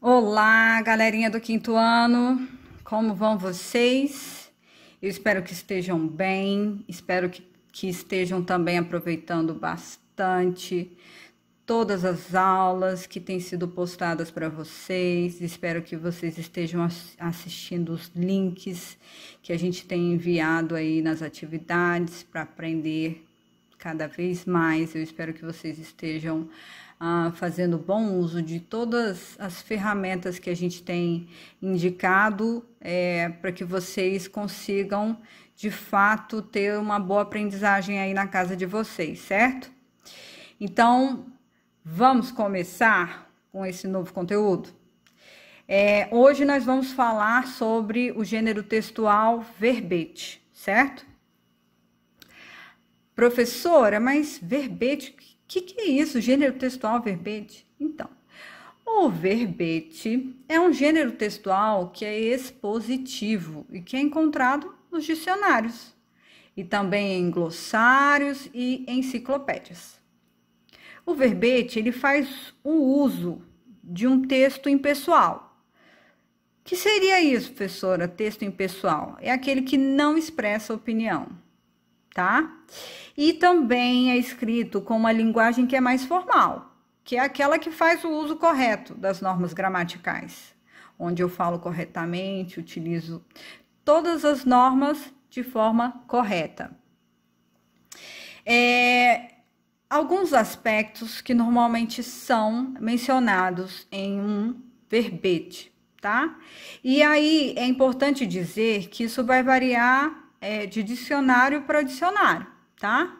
Olá, galerinha do quinto ano, como vão vocês? Eu espero que estejam bem, espero que estejam também aproveitando bastante todas as aulas que têm sido postadas para vocês. Espero que vocês estejam assistindo os links que a gente tem enviado aí nas atividades para aprender cada vez mais. Eu espero que vocês estejam fazendo bom uso de todas as ferramentas que a gente tem indicado para que vocês consigam, de fato, ter uma boa aprendizagem aí na casa de vocês, certo? Então, vamos começar com esse novo conteúdo? Hoje nós vamos falar sobre o gênero textual verbete, certo? Professora, mas verbete, o que é isso? Gênero textual verbete? Então, o verbete é um gênero textual que é expositivo e que é encontrado nos dicionários e também em glossários e enciclopédias. O verbete, ele faz o uso de um texto impessoal. O que seria isso, professora? Texto impessoal? É aquele que não expressa opinião, tá? E também é escrito com uma linguagem que é mais formal, que é aquela que faz o uso correto das normas gramaticais, onde eu falo corretamente, utilizo todas as normas de forma correta. Alguns aspectos que normalmente são mencionados em um verbete, tá? E aí é importante dizer que isso vai variar de dicionário para dicionário, tá?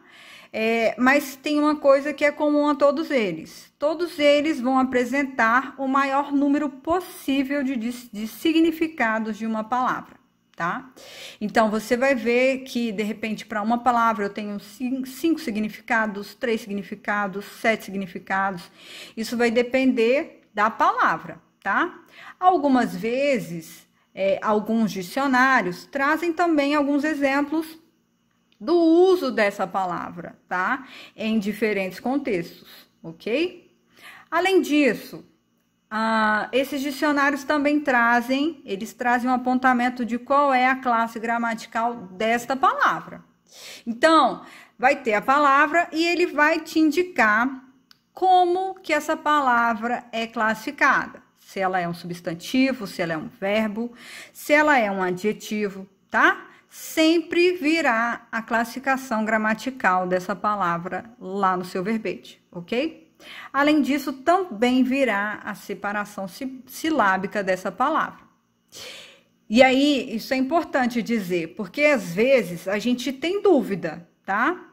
Mas tem uma coisa que é comum a todos eles. Todos eles vão apresentar o maior número possível de significados de uma palavra, tá? Então, você vai ver que, de repente, para uma palavra eu tenho 5 significados, 3 significados, 7 significados. Isso vai depender da palavra, tá? Algumas vezes, alguns dicionários trazem também alguns exemplos do uso dessa palavra, tá? Em diferentes contextos, ok? Além disso, esses dicionários também trazem um apontamento de qual é a classe gramatical desta palavra. Então, vai ter a palavra e ele vai te indicar como que essa palavra é classificada. Se ela é um substantivo, se ela é um verbo, se ela é um adjetivo, tá? Sempre virá a classificação gramatical dessa palavra lá no seu verbete, ok? Além disso, também virá a separação silábica dessa palavra. E aí, isso é importante dizer, porque às vezes a gente tem dúvida, tá?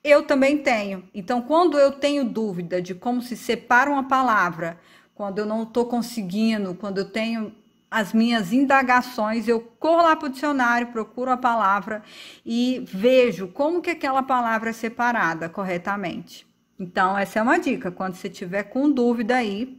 Eu também tenho. Então, quando eu tenho dúvida de como se separa uma palavra, quando eu não estou conseguindo, quando eu tenho as minhas indagações, eu corro lá para o dicionário, procuro a palavra e vejo como que aquela palavra é separada corretamente. Então, essa é uma dica. Quando você tiver com dúvida aí,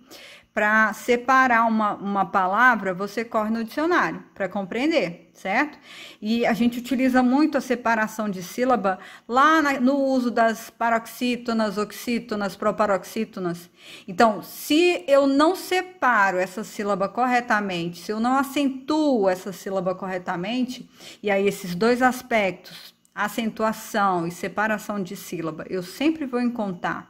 para separar uma palavra, você corre no dicionário para compreender, certo? E a gente utiliza muito a separação de sílaba lá no uso das paroxítonas, oxítonas, proparoxítonas. Então, se eu não separo essa sílaba corretamente, se eu não acentuo essa sílaba corretamente, e aí esses dois aspectos, acentuação e separação de sílaba, eu sempre vou encontrar,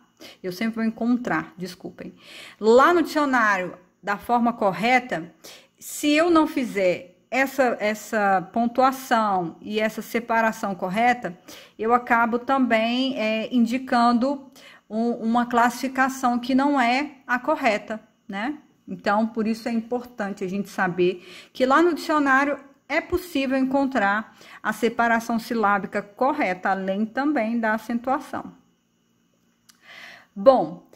desculpem, lá no dicionário da forma correta. Se eu não fizer essa pontuação e essa separação correta, eu acabo também indicando uma classificação que não é a correta, né? Então, por isso é importante a gente saber que lá no dicionário é possível encontrar a separação silábica correta, além também da acentuação. Bom,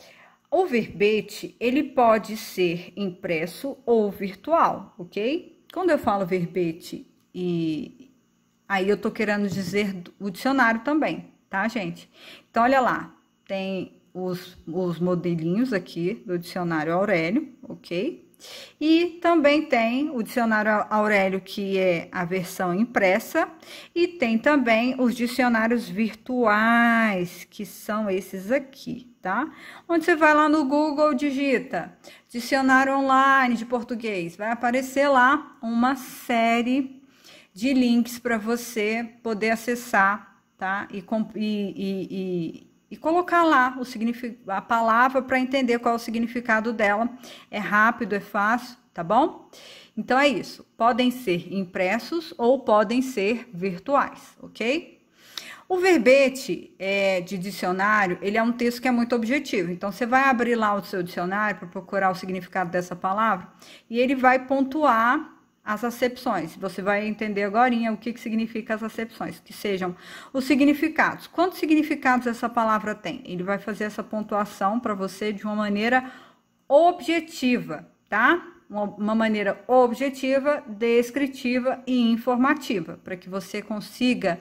o verbete, ele pode ser impresso ou virtual, ok? Quando eu falo verbete, e aí eu tô querendo dizer o dicionário também, tá, gente? Então, olha lá, tem os modelinhos aqui do dicionário Aurélio, ok? E também tem o dicionário Aurélio, que é a versão impressa, e tem também os dicionários virtuais, que são esses aqui, tá? Onde você vai lá no Google, digita dicionário online de português, vai aparecer lá uma série de links para você poder acessar, tá? E colocar lá a palavra para entender qual é o significado dela. É rápido, é fácil, tá bom? Então é isso. Podem ser impressos ou podem ser virtuais, ok? O verbete de dicionário, ele é um texto que é muito objetivo. Então, você vai abrir lá o seu dicionário para procurar o significado dessa palavra e ele vai pontuar as acepções. Você vai entender agorinha o que significa as acepções, que sejam os significados. Quantos significados essa palavra tem? Ele vai fazer essa pontuação para você de uma maneira objetiva, tá? Uma maneira objetiva, descritiva e informativa, para que você consiga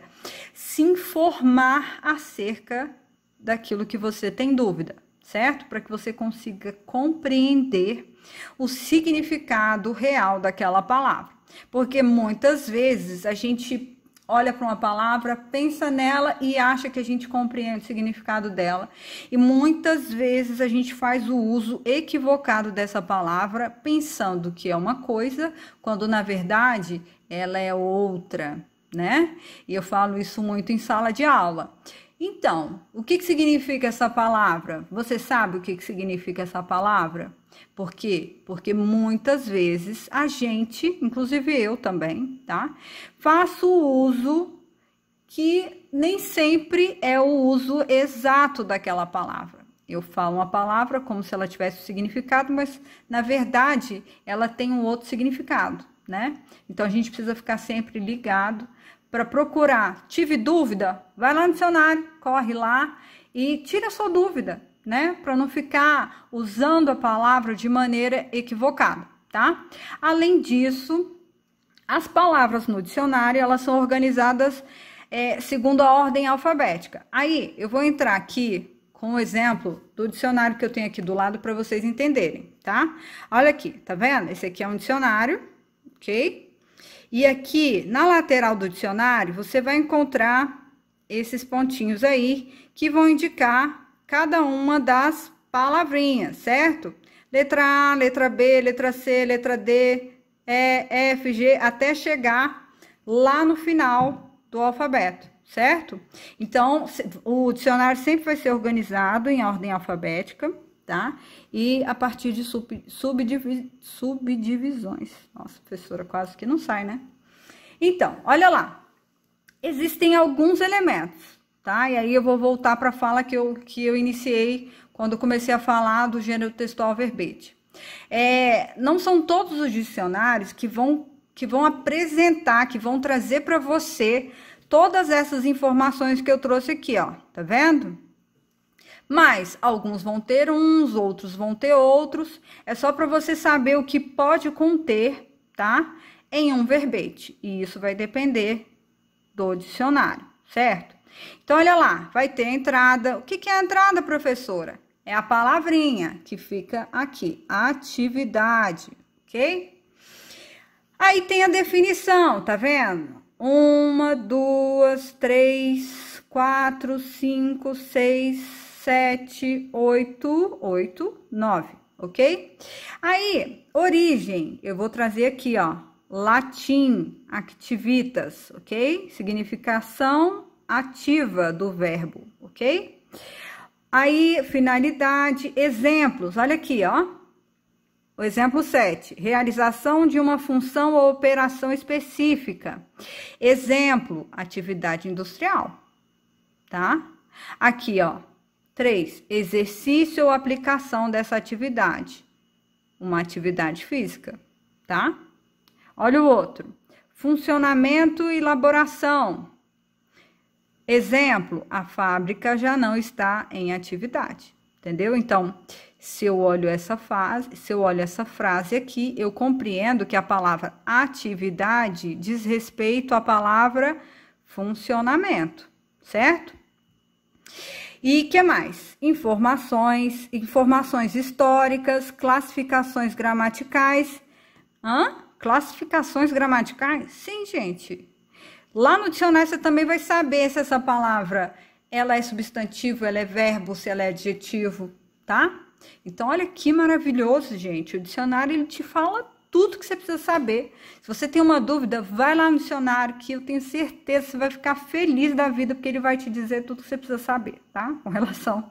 se informar acerca daquilo que você tem dúvida, certo? Para que você consiga compreender o significado real daquela palavra. Porque muitas vezes a gente olha para uma palavra, pensa nela e acha que a gente compreende o significado dela. E muitas vezes a gente faz o uso equivocado dessa palavra, pensando que é uma coisa, quando na verdade ela é outra, né? E eu falo isso muito em sala de aula. Então, o que significa essa palavra? Você sabe o que significa essa palavra? Por quê? Porque muitas vezes a gente, inclusive eu também, tá? Faço o uso que nem sempre é o uso exato daquela palavra. Eu falo uma palavra como se ela tivesse um significado, mas na verdade ela tem um outro significado, né? Então a gente precisa ficar sempre ligado para procurar. Tive dúvida? Vai lá no dicionário, corre lá e tira a sua dúvida, né? Para não ficar usando a palavra de maneira equivocada, tá? Além disso, as palavras no dicionário, elas são organizadas segundo a ordem alfabética. Aí, eu vou entrar aqui com o exemplo do dicionário que eu tenho aqui do lado para vocês entenderem, tá? Olha aqui, tá vendo? Esse aqui é um dicionário, ok? E aqui, na lateral do dicionário, você vai encontrar esses pontinhos aí que vão indicar cada uma das palavrinhas, certo? Letra A, letra B, letra C, letra D, E, F, G, até chegar lá no final do alfabeto, certo? Então, o dicionário sempre vai ser organizado em ordem alfabética, tá? E a partir de subdivisões. Nossa, professora, quase que não sai, né? Então, olha lá. Existem alguns elementos, tá? E aí eu vou voltar para a fala que eu iniciei quando comecei a falar do gênero textual verbete. Não são todos os dicionários que vão apresentar, que vão trazer para você todas essas informações que eu trouxe aqui, ó. Tá vendo? Mas alguns vão ter uns, outros vão ter outros. É só para você saber o que pode conter, tá? Em um verbete. E isso vai depender do dicionário, certo? Então, olha lá, vai ter a entrada. O que é a entrada, professora? É a palavrinha que fica aqui, atividade, ok? Aí tem a definição, tá vendo? 1, 2, 3, 4, 5, 6, 7, 8, 9, ok? Aí, origem, eu vou trazer aqui, ó, latim, activitas, ok? Significação ativa do verbo, ok? Aí, finalidade, exemplos, olha aqui, ó. O exemplo 7, realização de uma função ou operação específica. Exemplo, atividade industrial, tá? Aqui, ó, 3, exercício ou aplicação dessa atividade. Uma atividade física, tá? Olha o outro, funcionamento e elaboração. Exemplo, a fábrica já não está em atividade, entendeu? Então, se eu olho essa frase aqui, eu compreendo que a palavra atividade diz respeito à palavra funcionamento, certo? E que mais? Informações históricas, classificações gramaticais. Classificações gramaticais? Sim, gente. Lá no dicionário você também vai saber se essa palavra ela é substantivo, ela é verbo, se ela é adjetivo, tá? Então, olha que maravilhoso, gente. O dicionário, ele te fala tudo que você precisa saber. Se você tem uma dúvida, vai lá no dicionário, que eu tenho certeza que você vai ficar feliz da vida, porque ele vai te dizer tudo que você precisa saber, tá? Com relação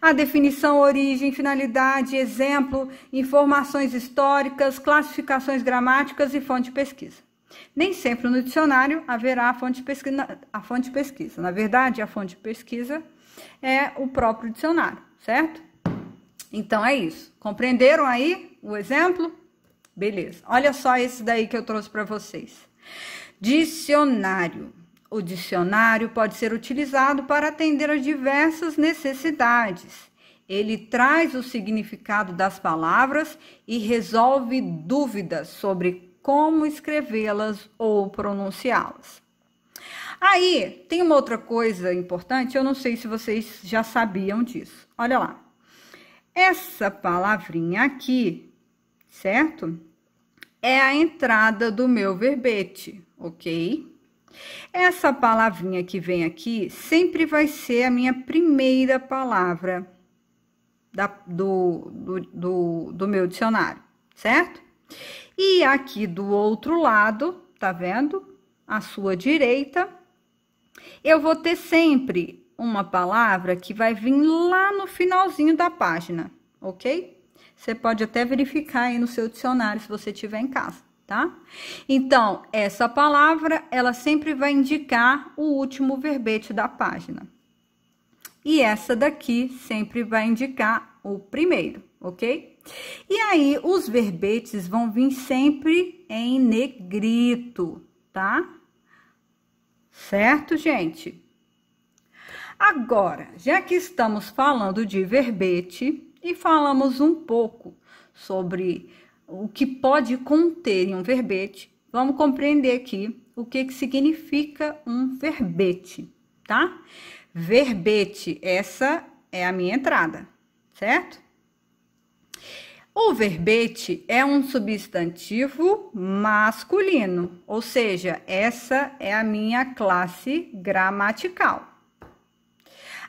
à definição, origem, finalidade, exemplo, informações históricas, classificações gramáticas e fonte de pesquisa. Nem sempre no dicionário haverá a fonte de pesquisa. Na verdade, a fonte de pesquisa é o próprio dicionário, certo? Então, é isso. Compreenderam aí o exemplo? Beleza. Olha só esse daí que eu trouxe para vocês. Dicionário. O dicionário pode ser utilizado para atender a diversas necessidades. Ele traz o significado das palavras e resolve dúvidas sobre como escrevê-las ou pronunciá-las. Aí, tem uma outra coisa importante, eu não sei se vocês já sabiam disso. Olha lá. Essa palavrinha aqui, certo? É a entrada do meu verbete, ok? Essa palavrinha que vem aqui sempre vai ser a minha primeira palavra do meu dicionário, certo? E aqui do outro lado, tá vendo? À sua direita, eu vou ter sempre uma palavra que vai vir lá no finalzinho da página, ok? Você pode até verificar aí no seu dicionário se você tiver em casa, tá? Então, essa palavra, ela sempre vai indicar o último verbete da página. E essa daqui sempre vai indicar o primeiro, ok? E aí, os verbetes vão vir sempre em negrito, tá? Certo, gente? Agora, já que estamos falando de verbete e falamos um pouco sobre o que pode conter em um verbete, vamos compreender aqui o que significa um verbete, tá? Verbete, essa é a minha entrada, certo? O verbete é um substantivo masculino, ou seja, essa é a minha classe gramatical.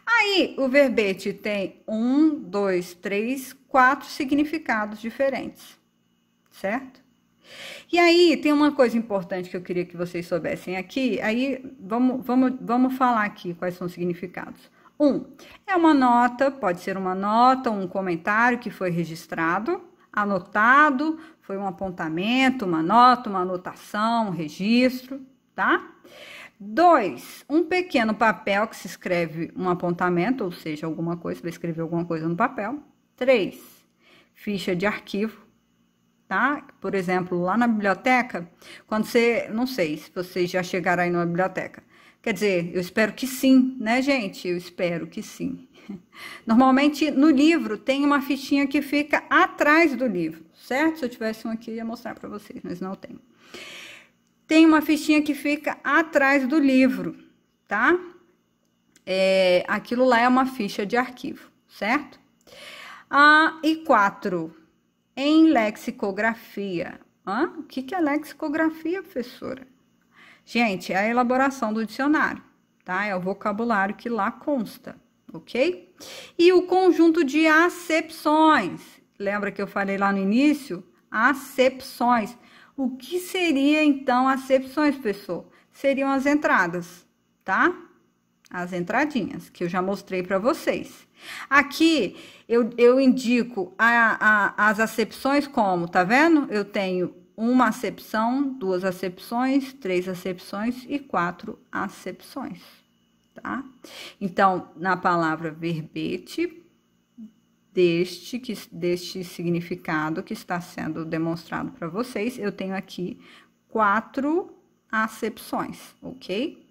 Aí, o verbete tem 1, 2, 3, 4 significados diferentes, certo? E aí, tem uma coisa importante que eu queria que vocês soubessem aqui. Aí, vamos falar aqui quais são os significados. 1, é uma nota, pode ser uma nota, um comentário que foi registrado. Anotado, foi um apontamento, uma nota, uma anotação, um registro, tá? 2, um pequeno papel que se escreve um apontamento, ou seja, alguma coisa, vai escrever alguma coisa no papel. 3, ficha de arquivo, tá? Por exemplo, lá na biblioteca, quando você, não sei se vocês já chegaram aí numa biblioteca. Quer dizer, eu espero que sim, né, gente? Eu espero que sim. Normalmente, no livro, tem uma fichinha que fica atrás do livro, certo? Se eu tivesse um aqui, eu ia mostrar para vocês, mas não tem. Tem uma fichinha que fica atrás do livro, tá? Aquilo lá é uma ficha de arquivo, certo? E 4, em lexicografia. O que é lexicografia, professora? Gente, é a elaboração do dicionário, tá? É o vocabulário que lá consta, ok? E o conjunto de acepções. Lembra que eu falei lá no início? Acepções. O que seria, então, acepções, pessoal? Seriam as entradas, tá? As entradinhas, que eu já mostrei para vocês. Aqui, eu indico as acepções como, tá vendo? Eu tenho uma acepção, 2 acepções, 3 acepções e 4 acepções, tá? Então, na palavra verbete, deste significado que está sendo demonstrado para vocês, eu tenho aqui 4 acepções, ok?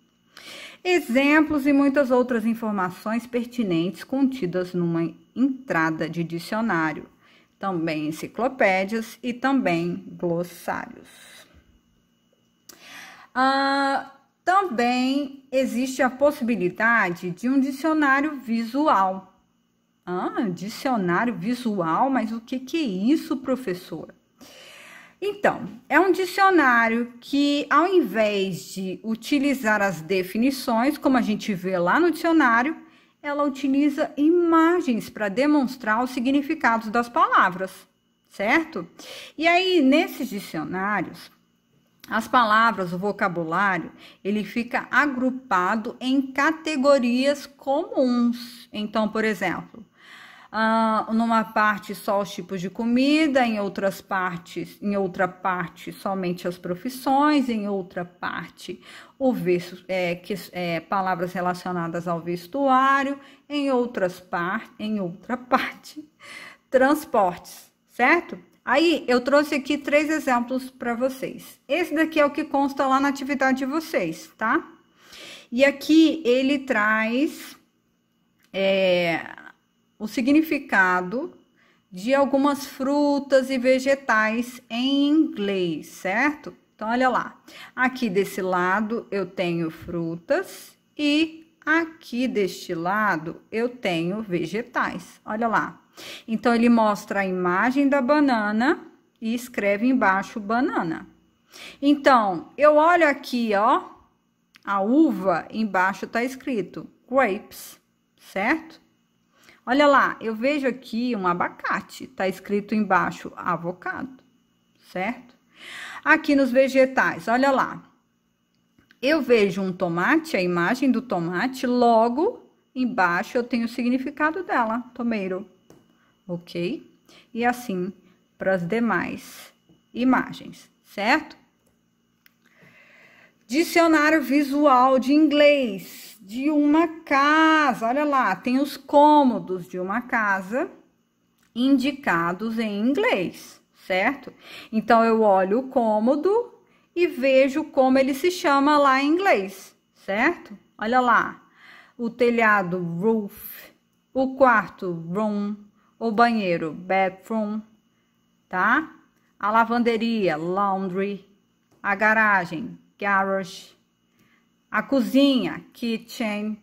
Exemplos e muitas outras informações pertinentes contidas numa entrada de dicionário, também enciclopédias e também glossários. Também existe a possibilidade de um dicionário visual. Dicionário visual? Mas o que é isso, professora? Então, é um dicionário que, ao invés de utilizar as definições, como a gente vê lá no dicionário, ela utiliza imagens para demonstrar os significados das palavras, certo? E aí, nesses dicionários, as palavras, o vocabulário, ele fica agrupado em categorias comuns. Então, por exemplo, numa parte só os tipos de comida, em outra parte somente as profissões, em outra parte palavras relacionadas ao vestuário, em outra parte transportes, certo? Aí eu trouxe aqui 3 exemplos para vocês. Esse daqui é o que consta lá na atividade de vocês, tá? E aqui ele traz o significado de algumas frutas e vegetais em inglês, certo? Então, olha lá. Aqui desse lado eu tenho frutas e aqui deste lado eu tenho vegetais. Olha lá. Então, ele mostra a imagem da banana e escreve embaixo banana. Então, eu olho aqui, ó, a uva, embaixo tá escrito grapes, certo? Olha lá, eu vejo aqui um abacate, tá escrito embaixo avocado, certo? Aqui nos vegetais, olha lá. Eu vejo um tomate, a imagem do tomate, logo embaixo eu tenho o significado dela, tomato, ok? E assim para as demais imagens, certo? Dicionário visual de inglês de uma casa. Olha lá, tem os cômodos de uma casa indicados em inglês, certo? Então, eu olho o cômodo e vejo como ele se chama lá em inglês, certo? Olha lá, o telhado, roof, o quarto, room, o banheiro, bathroom, tá? A lavanderia, laundry, a garagem, garage, a cozinha, kitchen,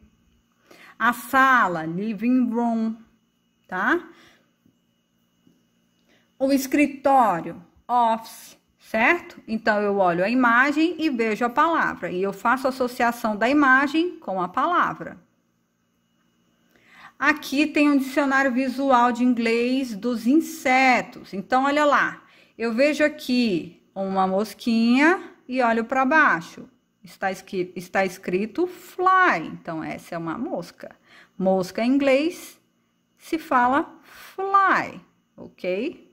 a sala, living room, tá? O escritório, office, certo? Então, eu olho a imagem e vejo a palavra, e eu faço associação da imagem com a palavra. Aqui tem um dicionário visual de inglês dos insetos. Então, olha lá, eu vejo aqui uma mosquinha e olho para baixo. Está escrito fly, então essa é uma mosca. Mosca em inglês se fala fly, ok?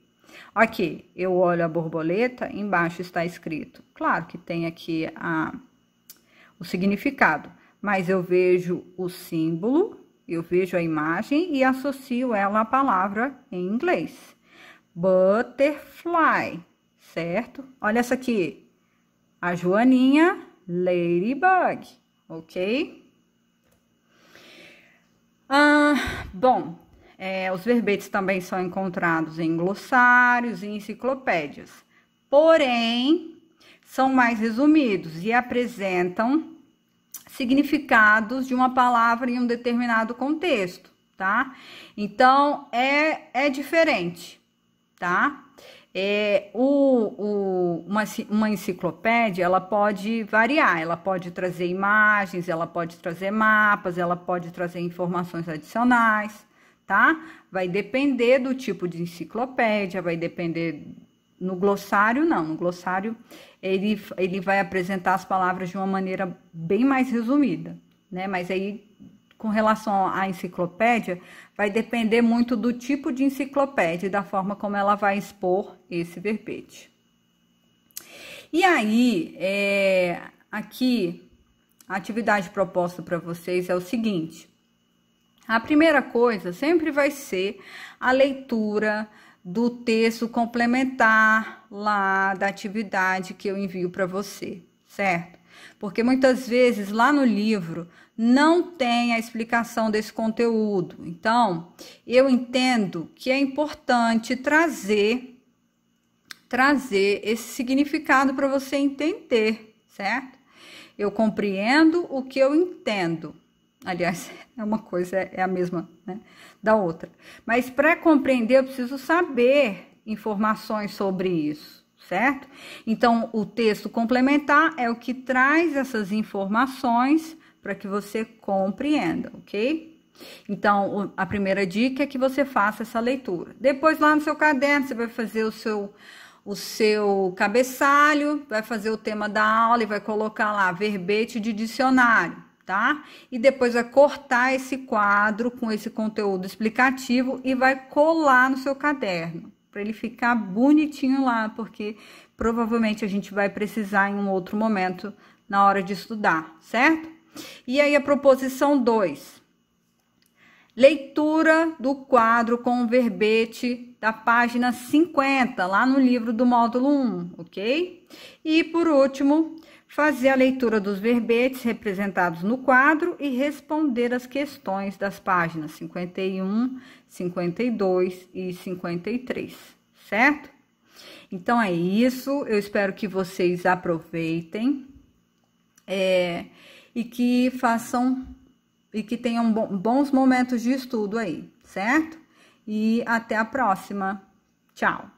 Aqui, eu olho a borboleta, embaixo está escrito. Claro que tem aqui o significado, mas eu vejo o símbolo, eu vejo a imagem e associo ela à palavra em inglês. Butterfly, certo? Olha essa aqui, a Joaninha, ladybug, ok? Bom, os verbetes também são encontrados em glossários e enciclopédias, porém, são mais resumidos e apresentam significados de uma palavra em um determinado contexto, tá? Então, é diferente, tá? Uma enciclopédia, ela pode variar, ela pode trazer imagens, ela pode trazer mapas, ela pode trazer informações adicionais, tá? Vai depender do tipo de enciclopédia, vai depender... No glossário, não. No glossário, ele vai apresentar as palavras de uma maneira bem mais resumida, né? Mas aí, com relação à enciclopédia, vai depender muito do tipo de enciclopédia e da forma como ela vai expor esse verbete. E aí, aqui, a atividade proposta para vocês é o seguinte. A primeira coisa sempre vai ser a leitura do texto complementar lá da atividade que eu envio para você, certo? Porque muitas vezes lá no livro não tem a explicação desse conteúdo. Então, eu entendo que é importante trazer esse significado para você entender, certo? Eu compreendo o que eu entendo. Aliás, uma coisa é a mesma, né, da outra. Mas para compreender, eu preciso saber informações sobre isso, certo? Então, o texto complementar é o que traz essas informações para que você compreenda, ok? Então, a primeira dica é que você faça essa leitura. Depois, lá no seu caderno, você vai fazer o seu cabeçalho, vai fazer o tema da aula e vai colocar lá verbete de dicionário, tá? E depois vai cortar esse quadro com esse conteúdo explicativo e vai colar no seu caderno, para ele ficar bonitinho lá, porque provavelmente a gente vai precisar em um outro momento na hora de estudar, certo? E aí a proposição 2. Leitura do quadro com o verbete da página 50, lá no livro do módulo 1, ok? E por último, fazer a leitura dos verbetes representados no quadro e responder as questões das páginas 51, 52 e 53, certo? Então é isso, eu espero que vocês aproveitem e que façam e que tenham bons momentos de estudo aí, certo? E até a próxima. Tchau!